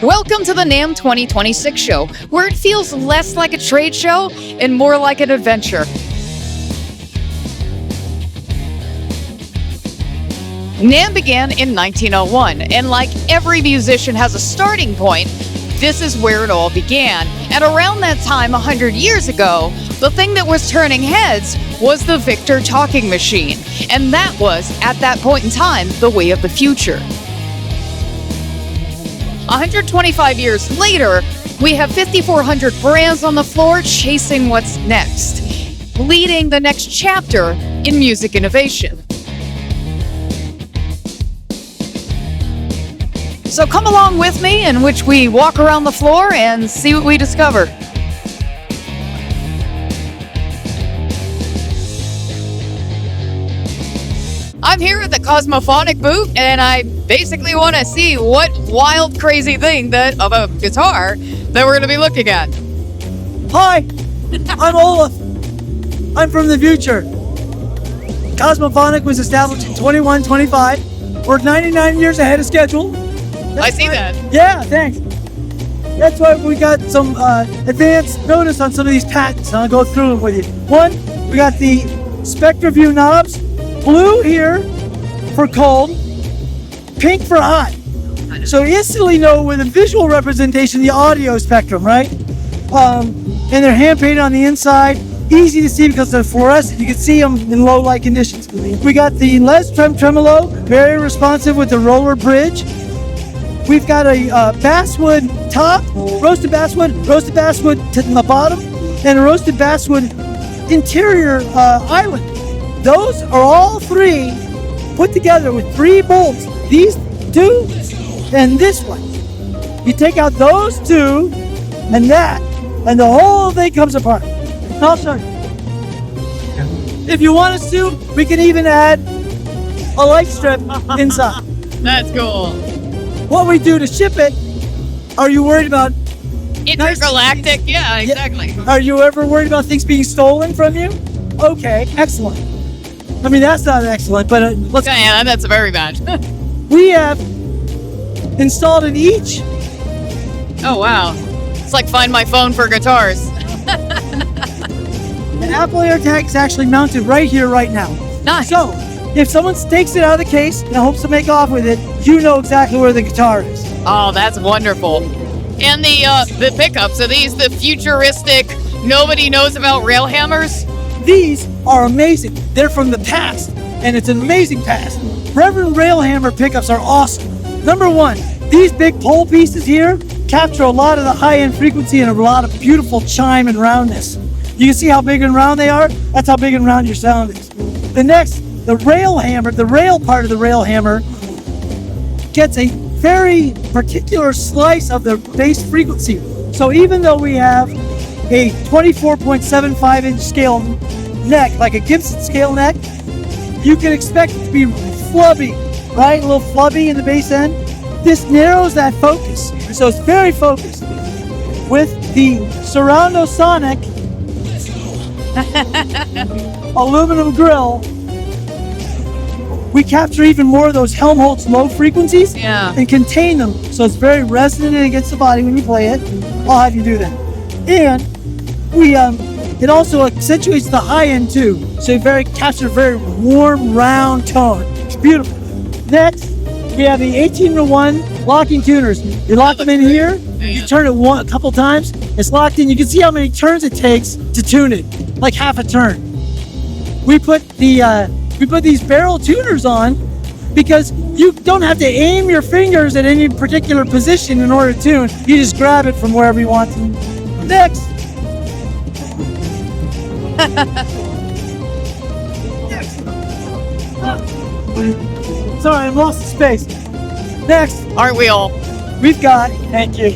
Welcome to the NAMM 2026 show, where it feels less like a trade show and more like an adventure. NAMM began in 1901, and like every musician has a starting point, this is where it all began. And around that time, 100 years ago, the thing that was turning heads was the Victor talking machine. And that was, at that point in time, the way of the future. 125 years later, we have 5,400 brands on the floor chasing what's next, leading the next chapter in music innovation. So come along with me in which we walk around the floor and see what we discover. I'm here at the Cosmophonic booth, and I basically want to see what wild, crazy thing of a guitar that we're going to be looking at. Hi, I'm Olaf. I'm from the future. Cosmophonic was established in 2125. We're 99 years ahead of schedule. I see that. Yeah, thanks. That's why we got some advance notice on some of these patents, and I'll go through them with you. One, we got the SpectraView knobs. Blue here for cold, pink for hot. So instantly know with a visual representation the audio spectrum, right? And they're hand painted on the inside. Easy to see because they're fluorescent. You can see them in low light conditions. We got the Les Tremolo, very responsive with the roller bridge. We've got a basswood top, roasted basswood to the bottom, and a roasted basswood interior island. Those are all three put together with 3 bolts. These two and this one. You take out those two and that, and the whole thing comes apart. I'll show you. If you want us to, we can even add a light strip inside. That's cool. What we do to ship it, are you worried about intergalactic? Yeah, exactly. Are you ever worried about things being stolen from you? Okay, excellent. I mean, that's not excellent, but let's... Yeah, that's very bad. We have installed in each. Oh, wow. It's like Find My Phone for guitars. The Apple AirTag is actually mounted right here, right now. Nice. So, if someone takes it out of the case and hopes to make off with it, you know exactly where the guitar is. Oh, that's wonderful. And the pickups, are these the futuristic, nobody knows about rail hammers? These are amazing. They're from the past, and it's an amazing past. Reverend Railhammer pickups are awesome. Number one, these big pole pieces here capture a lot of the high-end frequency and a lot of beautiful chime and roundness. You can see how big and round they are? That's how big and round your sound is. The next, the Railhammer, the rail part of the Railhammer gets a very particular slice of the bass frequency. So even though we have a 24.75-inch scale neck, like a Gibson scale neck, you can expect it to be flubby, right? A little flubby in the bass end. This narrows that focus, so it's very focused. With the Surroundo Sonic aluminum grill, we capture even more of those Helmholtz low frequencies and contain them, so it's very resonant against the body when you play it. I'll have you do that. And we it also accentuates the high end too, so you capture a very warm, round tone. It's beautiful. Next, we have the 18-to-1 locking tuners. You lock them in here, you turn it a couple times, it's locked in. You can see how many turns it takes to tune it, like half a turn. We put these barrel tuners on because you don't have to aim your fingers at any particular position in order to tune. You just grab it from wherever you want to. Next. Sorry, I'm lost in space. Next. Aren't we all? We've got, thank you.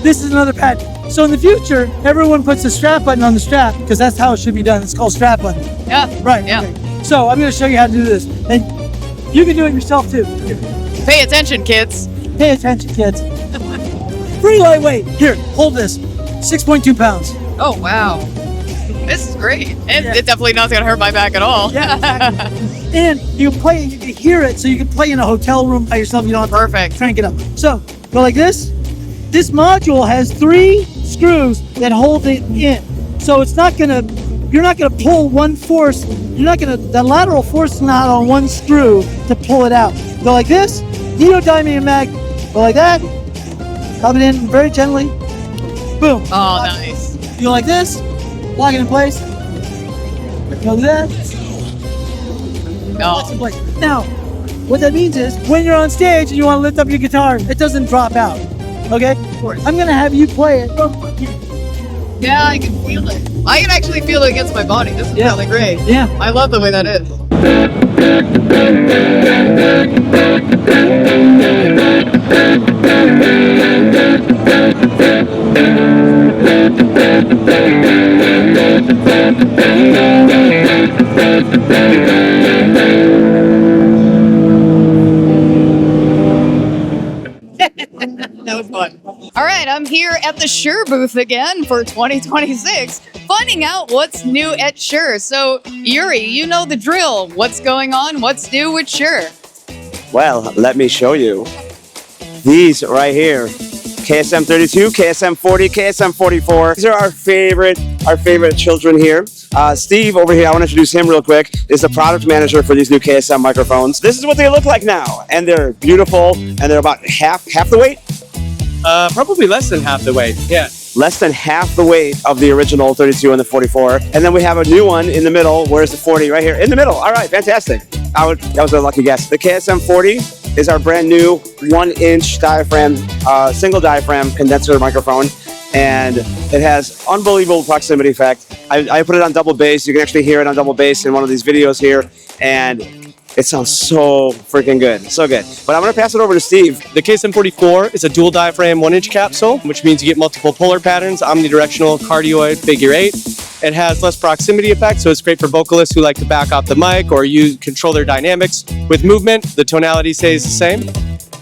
This is another patent. So in the future, everyone puts a strap button on the strap because that's how it should be done. It's called strap button. Yeah. Right. Yeah. Okay. So I'm going to show you how to do this. And you can do it yourself too. Pay attention, kids. Pay attention, kids. Pretty lightweight. Here, hold this. 6.2 pounds. Oh, wow. This is great. And it's definitely not going to hurt my back at all. Yeah, exactly. And you can play, you can hear it, so you can play in a hotel room by yourself. You don't have to Perfect. crank it up. So go like this. This module has 3 screws that hold it in. So it's not gonna, you're not gonna pull one force, the lateral force is not on one screw to pull it out. Go like this, neodymium mag, go like that, rub it in very gently, boom. Oh, nice. You go like this, lock it in place, go like that, lock it in place. Now, what that means is, when you're on stage and you want to lift up your guitar, it doesn't drop out, okay? I'm gonna have you play it. Yeah, I can feel it. I can actually feel it against my body. This is really great. Yeah. I love the way that is. That was fun. All right, I'm here at the Shure booth again for 2026, finding out what's new at Shure. So, Yuri, you know the drill. What's going on? What's new with Shure? Well, let me show you. These right here, KSM 32, KSM 40, KSM 44. These are our favorite children here. Steve over here, I want to introduce him real quick, is the product manager for these new KSM microphones. This is what they look like now, and they're beautiful, and they're about half the weight. Probably less than half the weight, yeah. Less than half the weight of the original 32 and the 44. And then we have a new one in the middle. Where's the 40? Right here in the middle. All right, fantastic. That was a lucky guess. The KSM 40 is our brand new 1-inch diaphragm, single diaphragm condenser microphone. And it has unbelievable proximity effect. I put it on double bass. You can actually hear it on double bass in one of these videos here. And it sounds so freaking good. So good. But I'm going to pass it over to Steve. The KSM 44 is a dual diaphragm 1-inch capsule, which means you get multiple polar patterns, omnidirectional, cardioid, figure 8. It has less proximity effect, so it's great for vocalists who like to back off the mic or control their dynamics. With movement, the tonality stays the same.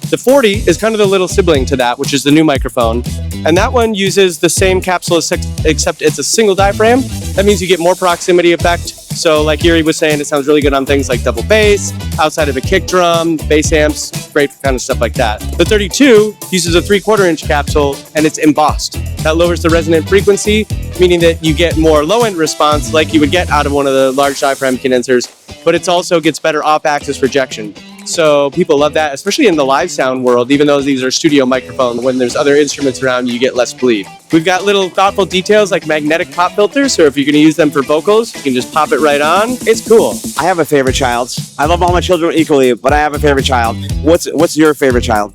The 40 is kind of the little sibling to that, which is the new microphone. And that one uses the same capsule except it's a single diaphragm. That means you get more proximity effect. So like Yuri was saying, it sounds really good on things like double bass, outside of a kick drum, bass amps, great for kind of stuff like that. The 32 uses a 3/4-inch capsule and it's embossed. That lowers the resonant frequency, meaning that you get more low-end response like you would get out of one of the large diaphragm condensers, but it also gets better off-axis rejection. So people love that, especially in the live sound world, even though these are studio microphones. When there's other instruments around, you get less bleed. We've got little thoughtful details like magnetic pop filters, so if you're going to use them for vocals, you can just pop it right on. It's cool. I have a favorite child. I love all my children equally, but I have a favorite child. What's your favorite child?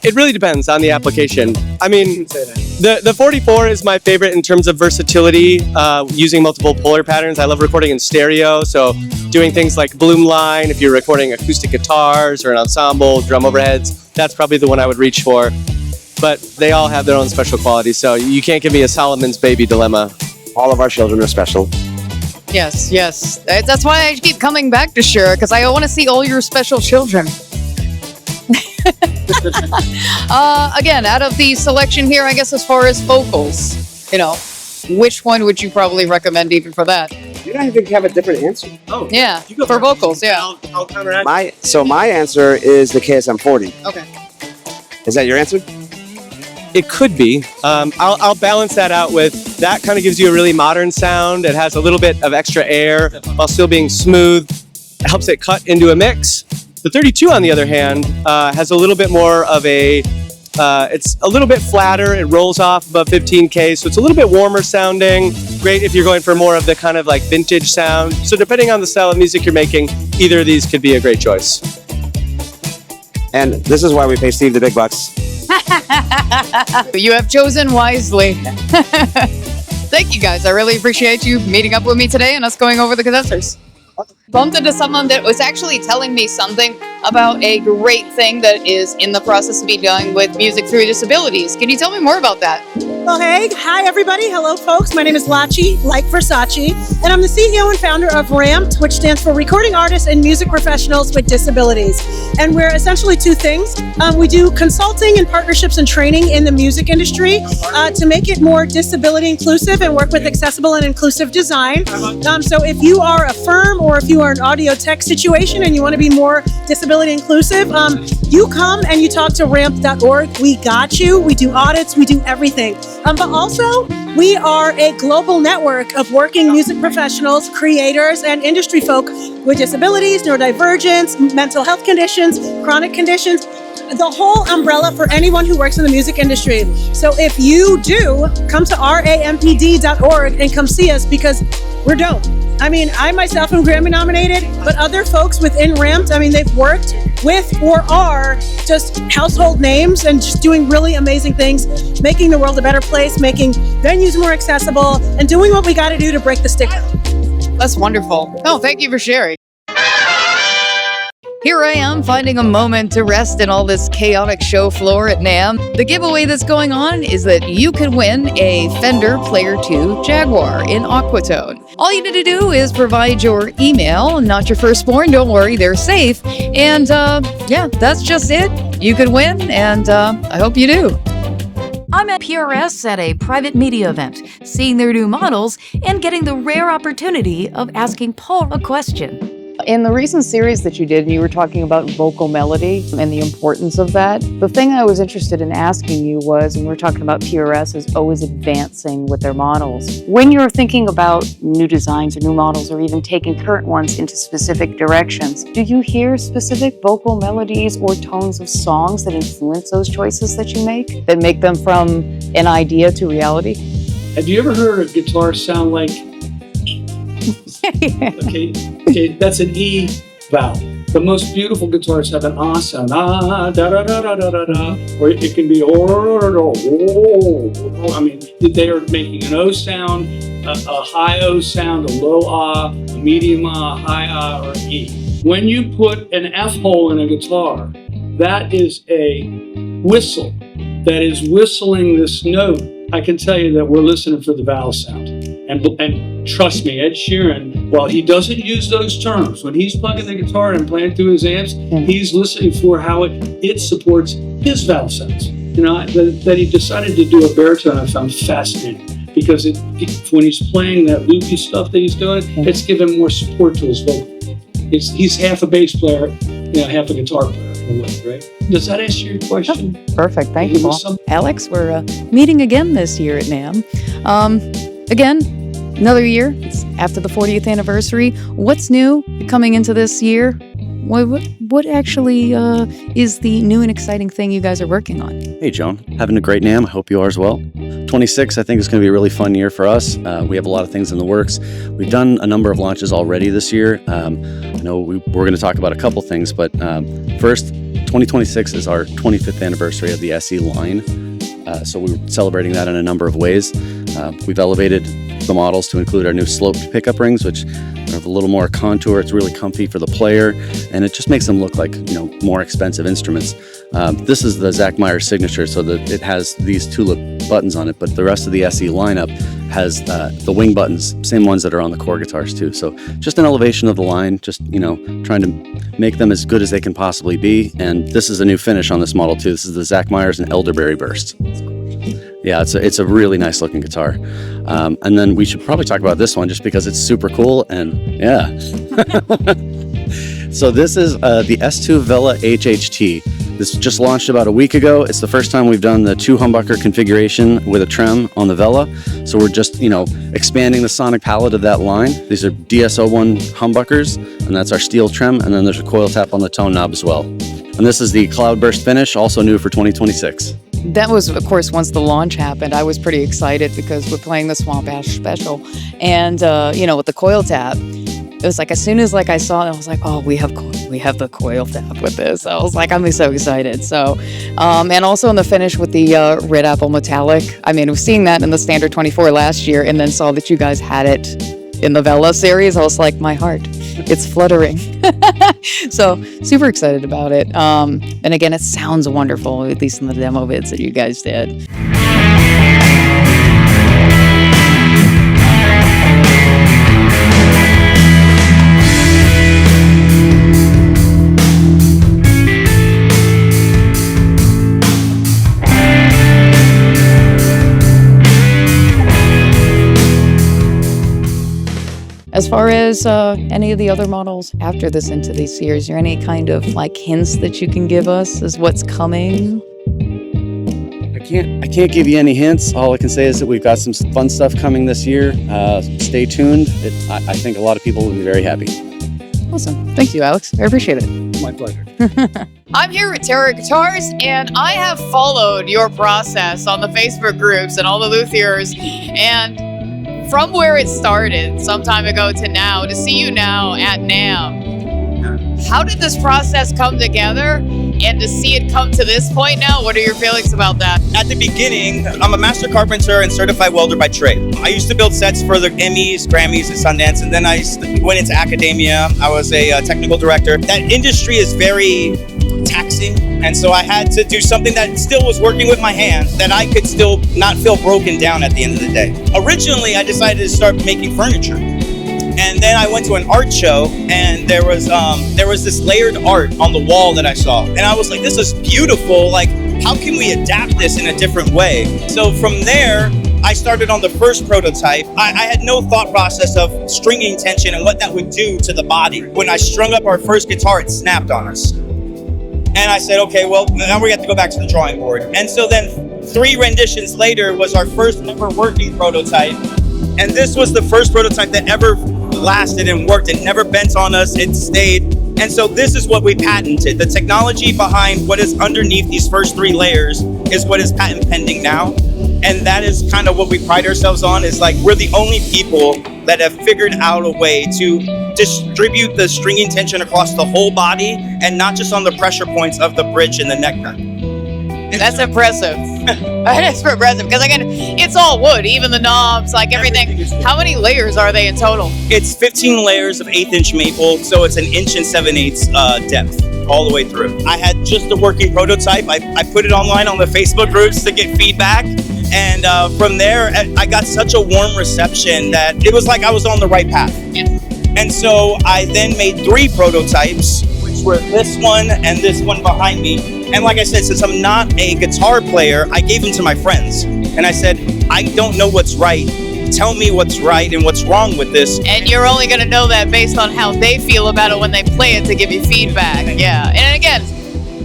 It really depends on the application. I mean, the 44 is my favorite in terms of versatility, using multiple polar patterns. I love recording in stereo, so doing things like Bloom Line, if you're recording acoustic guitars or an ensemble, drum overheads, that's probably the one I would reach for. But they all have their own special qualities, so you can't give me a Solomon's baby dilemma. All of our children are special. Yes, yes. That's why I keep coming back to Shure, because I want to see all your special children. Again, out of the selection here, I guess as far as vocals, which one would you probably recommend even for that? You don't even have a different answer. Oh, yeah, for vocals, yeah. I'll counteract. My answer is the KSM 40. Okay. Is that your answer? It could be. I'll balance that out with, that kind of gives you a really modern sound. It has a little bit of extra air while still being smooth. It helps it cut into a mix. The 32, on the other hand, has a little bit more of it's a little bit flatter. It rolls off above 15K, so it's a little bit warmer sounding. Great if you're going for more of the kind of like vintage sound. So depending on the style of music you're making, either of these could be a great choice. And this is why we pay Steve the big bucks. You have chosen wisely. Thank you guys. I really appreciate you meeting up with me today and us going over the condensers. Bumped into someone that was actually telling me something about a great thing that is in the process of being done with music through disabilities. Can you tell me more about that? Well, hey, hi everybody. Hello, folks. My name is Lachi, like Versace, and I'm the CEO and founder of RAMPD, which stands for Recording Artists and Music Professionals with Disabilities. And we're essentially two things. We do consulting and partnerships and training in the music industry to make it more disability inclusive and work with accessible and inclusive design. So if you are a firm or if you are an audio tech situation and you want to be more disability inclusive, you come and you talk to ramp.org. We got you. We do audits. We do everything. But also, we are a global network of working music professionals, creators, and industry folk with disabilities, neurodivergence, mental health conditions, chronic conditions, the whole umbrella for anyone who works in the music industry. So if you do, come to rampd.org and come see us because we're dope. I mean, I myself am Grammy nominated, but other folks within RAMPD, I mean, they've worked with or are just household names and just doing really amazing things, making the world a better place, making venues more accessible, and doing what we got to do to break the stigma. That's wonderful. Oh, thank you for sharing. Here I am finding a moment to rest in all this chaotic show floor at NAMM. The giveaway that's going on is that you can win a Fender Player 2 Jaguar in Aquatone. All you need to do is provide your email, not your firstborn, don't worry, they're safe. And yeah, that's just it. You can win, and I hope you do. I'm at PRS at a private media event, seeing their new models and getting the rare opportunity of asking Paul a question. In the recent series that you did, you were talking about vocal melody and the importance of that. The thing I was interested in asking you was, and we're talking about PRS is always advancing with their models. When you're thinking about new designs or new models or even taking current ones into specific directions, do you hear specific vocal melodies or tones of songs that influence those choices that you make, that make them from an idea to reality? Have you ever heard a guitar sound like okay, that's an E vowel. The most beautiful guitars have an ah sound, ah, da da da da da da da, or it can be oh. I mean, they are making an O sound, a high O sound, a low ah, a medium ah, high ah, or an E. When you put an F hole in a guitar, that is a whistle that is whistling this note. I can tell you that we're listening for the vowel sound. And trust me, Ed Sheeran, while he doesn't use those terms, when he's plugging the guitar and playing through his amps, he's listening for how it supports his vowel sounds. You know, that he decided to do a baritone I found fascinating because when he's playing that loopy stuff that he's doing, it's giving more support to his vocal. He's half a bass player, you know, half a guitar player in a way, right? Does that answer your question? Oh, perfect, thank you, Paul. Alex, we're meeting again this year at NAMM. Again, another year. It's after the 40th anniversary. What's new coming into this year? What actually is the new and exciting thing you guys are working on? Hey, Joan. Having a great NAMM. I hope you are as well. 26, I think, is going to be a really fun year for us. We have a lot of things in the works. We've done a number of launches already this year. I know we're going to talk about a couple things, but first, 2026 is our 25th anniversary of the SE line. So we're celebrating that in a number of ways. We've elevated the models to include our new sloped pickup rings, which have a little more contour. It's really comfy for the player, and it just makes them look like, you know, more expensive instruments. This is the Zach Myers signature, so that it has these tulip buttons on it, but the rest of the SE lineup has the wing buttons, same ones that are on the core guitars too. So just an elevation of the line, just, you know, trying to make them as good as they can possibly be. And this is a new finish on this model too. This is the Zach Myers and Elderberry Burst. Yeah, it's a really nice looking guitar. And then we should probably talk about this one just because it's super cool and yeah. So this is the S2 Vela HHT. This just launched about a week ago. It's the first time we've done the 2 humbucker configuration with a trem on the Vela. So we're just, you know, expanding the sonic palette of that line. These are DS01 humbuckers, and that's our steel trem. And then there's a coil tap on the tone knob as well. And this is the Cloudburst finish, also new for 2026. That was, of course, once the launch happened, I was pretty excited because we're playing the Swamp Ash special. And, you know, with the coil tap, it was like, as soon as I saw it, I was like, oh, we have the coil tap with this. I was like, I'm so excited. So, and also in the finish with the Red Apple Metallic. I mean, we've seen that in the Standard 24 last year and then saw that you guys had it in the Vela series. I was like, my heart, it's fluttering. So super excited about it. And again, it sounds wonderful, at least in the demo vids that you guys did. far as any of the other models after this into this year, is there any kind of like hints that you can give us as what's coming? I can't give you any hints. All I can say is that we've got some fun stuff coming this year. Stay tuned. I think a lot of people will be very happy. Awesome. Thank you, Alex. I appreciate it. My pleasure. I'm here at Terra Guitars, and I have followed your process on the Facebook groups and all the luthiers. And from where it started some time ago to now, to see you now at NAMM, how did this process come together? And to see it come to this point now, what are your feelings about that? At the beginning, I'm a master carpenter and certified welder by trade. I used to build sets for the Emmys, Grammys, and Sundance, and then I went into academia. I was a technical director. That industry is very taxing, and so I had to do something that still was working with my hands, that I could still not feel broken down at the end of the day. Originally, I decided to start making furniture. And then I went to an art show, and there was this layered art on the wall that I saw. And I was like, this is beautiful. Like, how can we adapt this in a different way? So from there, I started on the first prototype. I had no thought process of stringing tension and what that would do to the body. When I strung up our first guitar, it snapped on us. And I said, okay, well, now we have to go back to the drawing board. And so then 3 renditions later was our first ever working prototype. And this was the first prototype that ever lasted and worked. It never bent on us, it stayed. And so this is what we patented. The technology behind what is underneath these first 3 layers is what is patent pending now. And that is kind of what we pride ourselves on, is like, we're the only people that have figured out a way to distribute the stringing tension across the whole body and not just on the pressure points of the bridge and the neck nut. That's impressive. That's impressive, because again, it's all wood, even the knobs, like everything. How many layers are they in total? It's 15 layers of 1/8" maple, so it's an 1 7/8" depth all the way through. I had just a working prototype. I put it online on the Facebook groups to get feedback. And from there, I got such a warm reception that it was like I was on the right path. Yeah. And so I then made 3 prototypes, which were this one and this one behind me. And like I said, since I'm not a guitar player, I gave them to my friends. And I said, I don't know what's right. Tell me what's right and what's wrong with this. And you're only going to know that based on how they feel about it when they play it to give you feedback. Yeah. And again,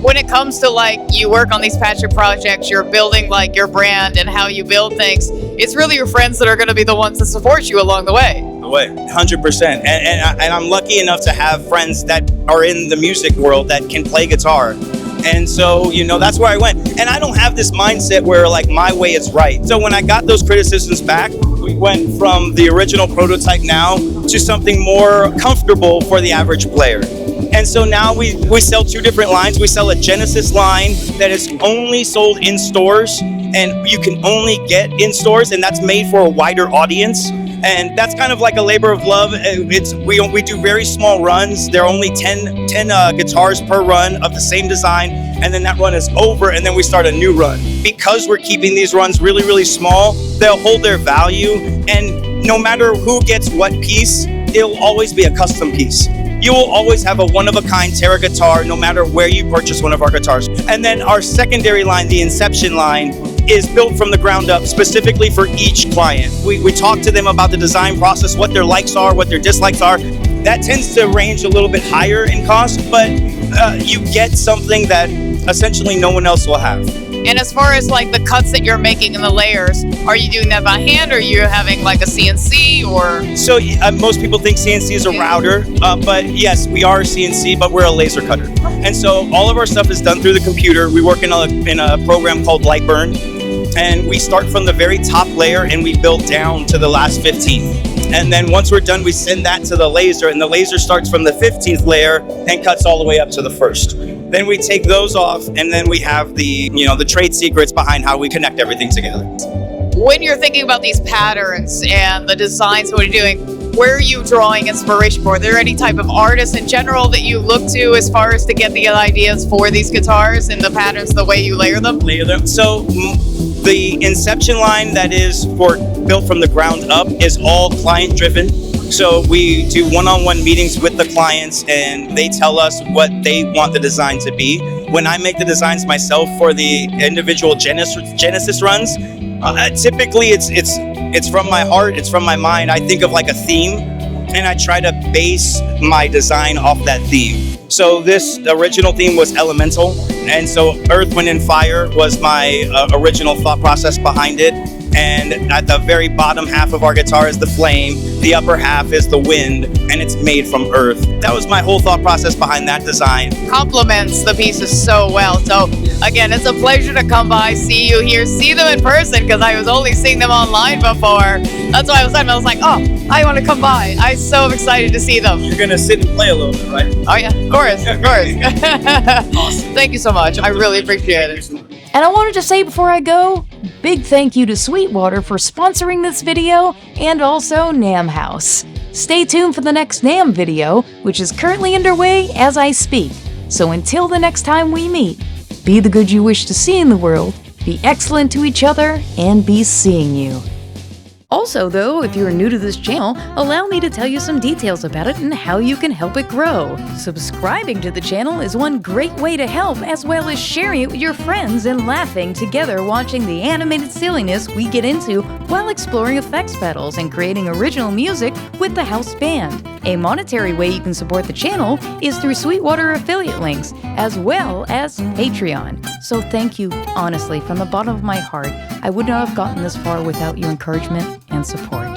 when it comes to like, you work on these passion projects, you're building like your brand and how you build things, it's really your friends that are going to be the ones that support you along the way. 100%. And I'm lucky enough to have friends that are in the music world that can play guitar. And so, you know, that's where I went. And I don't have this mindset where like my way is right. So when I got those criticisms back, we went from the original prototype now to something more comfortable for the average player. And so now we sell 2 different lines. We sell a Genesis line that is only sold in stores, and you can only get in stores, and that's made for a wider audience. And that's kind of like a labor of love. We do very small runs. There are only 10 guitars per run of the same design, and then that run is over, and then we start a new run. Because we're keeping these runs really, really small, they'll hold their value, and no matter who gets what piece, it'll always be a custom piece. You will always have a one-of-a-kind Terra guitar, no matter where you purchase one of our guitars. And then our secondary line, the Inception line, is built from the ground up specifically for each client. We talk to them about the design process, what their likes are, what their dislikes are. That tends to range a little bit higher in cost, but you get something that essentially no one else will have. And as far as like the cuts that you're making in the layers, are you doing that by hand, or are you having like a CNC or? So most people think CNC is a router, but yes, we are CNC, but we're a laser cutter. And so all of our stuff is done through the computer. We work in a program called Lightburn, and we start from the very top layer and we build down to the last 15. And then once we're done, we send that to the laser, and the laser starts from the 15th layer and cuts all the way up to the first. Then we take those off, and then we have the trade secrets behind how we connect everything together. When you're thinking about these patterns and the designs, what you're doing, where are you drawing inspiration for? Are there any type of artists in general that you look to as far as to get the ideas for these guitars and the patterns, the way you layer them? So the Inception line that is built from the ground up is all client driven. So we do one-on-one meetings with the clients, and they tell us what they want the design to be. When I make the designs myself for the individual Genesis runs, typically it's from my heart, it's from my mind. I think of like a theme, and I try to base my design off that theme. So this original theme was elemental, and so Earth, Wind, and Fire was my original thought process behind it. And at the very bottom half of our guitar is the flame, the upper half is the wind, and it's made from earth. That was my whole thought process behind that design. Complements the pieces so well. So again, it's a pleasure to come by, see you here, see them in person, because I was only seeing them online before. That's why I was like, oh, I want to come by. I'm so excited to see them. You're gonna sit and play a little bit, right? Oh yeah, of course, of course. Awesome. Thank you so much. I really appreciate it. And I wanted to say before I go, big thank you to Sweetwater for sponsoring this video, and also NAMM House. Stay tuned for the next NAMM video, which is currently underway as I speak. So until the next time we meet, be the good you wish to see in the world, be excellent to each other, and be seeing you. Also, though, if you're new to this channel, allow me to tell you some details about it and how you can help it grow. Subscribing to the channel is one great way to help, as well as sharing it with your friends and laughing together watching the animated silliness we get into while exploring effects pedals and creating original music with the house band. A monetary way you can support the channel is through Sweetwater affiliate links, as well as Patreon. So thank you, honestly, from the bottom of my heart. I would not have gotten this far without your encouragement and support.